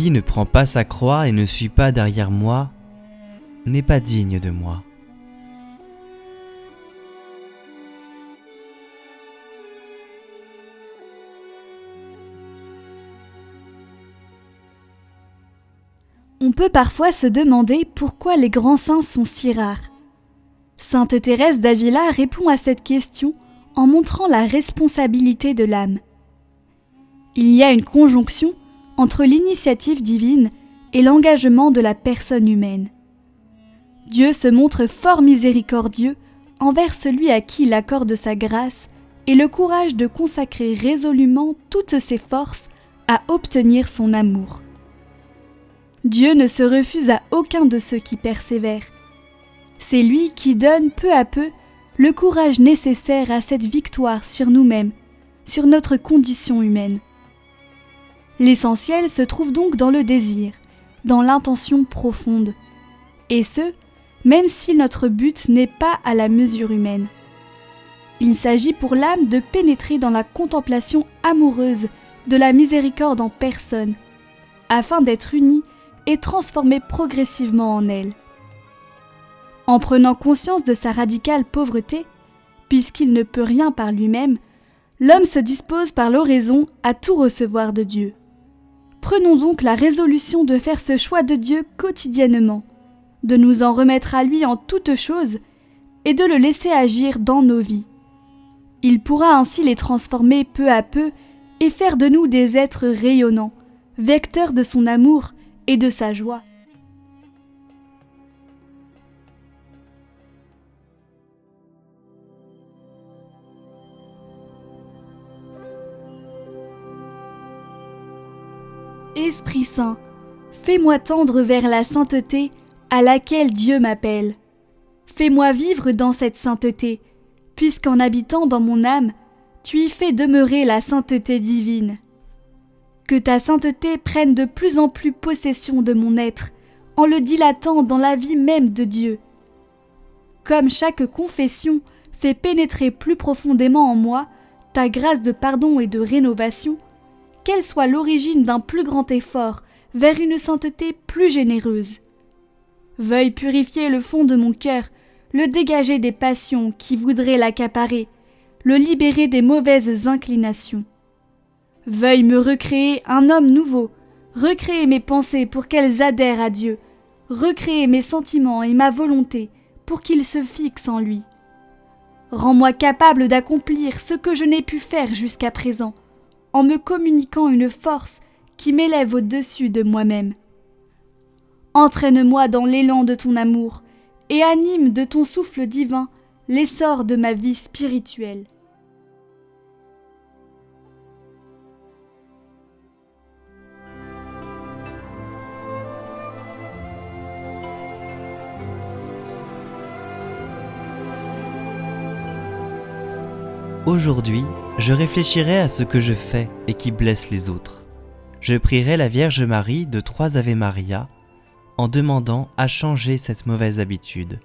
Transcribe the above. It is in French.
Qui ne prend pas sa croix et ne suit pas derrière moi n'est pas digne de moi. On peut parfois se demander pourquoi les grands saints sont si rares. Sainte Thérèse d'Avila répond à cette question en montrant la responsabilité de l'âme. Il y a une conjonction entre l'initiative divine et l'engagement de la personne humaine. Dieu se montre fort miséricordieux envers celui à qui il accorde sa grâce et le courage de consacrer résolument toutes ses forces à obtenir son amour. Dieu ne se refuse à aucun de ceux qui persévèrent. C'est lui qui donne peu à peu le courage nécessaire à cette victoire sur nous-mêmes, sur notre condition humaine. L'essentiel se trouve donc dans le désir, dans l'intention profonde, et ce, même si notre but n'est pas à la mesure humaine. Il s'agit pour l'âme de pénétrer dans la contemplation amoureuse de la miséricorde en personne, afin d'être unie et transformée progressivement en elle. En prenant conscience de sa radicale pauvreté, puisqu'il ne peut rien par lui-même, l'homme se dispose par l'oraison à tout recevoir de Dieu. Prenons donc la résolution de faire ce choix de Dieu quotidiennement, de nous en remettre à lui en toutes choses et de le laisser agir dans nos vies. Il pourra ainsi les transformer peu à peu et faire de nous des êtres rayonnants, vecteurs de son amour et de sa joie. Esprit Saint, fais-moi tendre vers la sainteté à laquelle Dieu m'appelle. Fais-moi vivre dans cette sainteté, puisqu'en habitant dans mon âme, tu y fais demeurer la sainteté divine. Que ta sainteté prenne de plus en plus possession de mon être, en le dilatant dans la vie même de Dieu. Comme chaque confession fait pénétrer plus profondément en moi ta grâce de pardon et de rénovation, qu'elle soit l'origine d'un plus grand effort vers une sainteté plus généreuse. Veuille purifier le fond de mon cœur, le dégager des passions qui voudraient l'accaparer, le libérer des mauvaises inclinations. Veuille me recréer un homme nouveau, recréer mes pensées pour qu'elles adhèrent à Dieu, recréer mes sentiments et ma volonté pour qu'ils se fixent en lui. Rends-moi capable d'accomplir ce que je n'ai pu faire jusqu'à présent, en me communiquant une force qui m'élève au-dessus de moi-même. Entraîne-moi dans l'élan de ton amour et anime de ton souffle divin l'essor de ma vie spirituelle. Aujourd'hui, je réfléchirai à ce que je fais et qui blesse les autres. Je prierai la Vierge Marie de 3 Ave Maria en demandant à changer cette mauvaise habitude.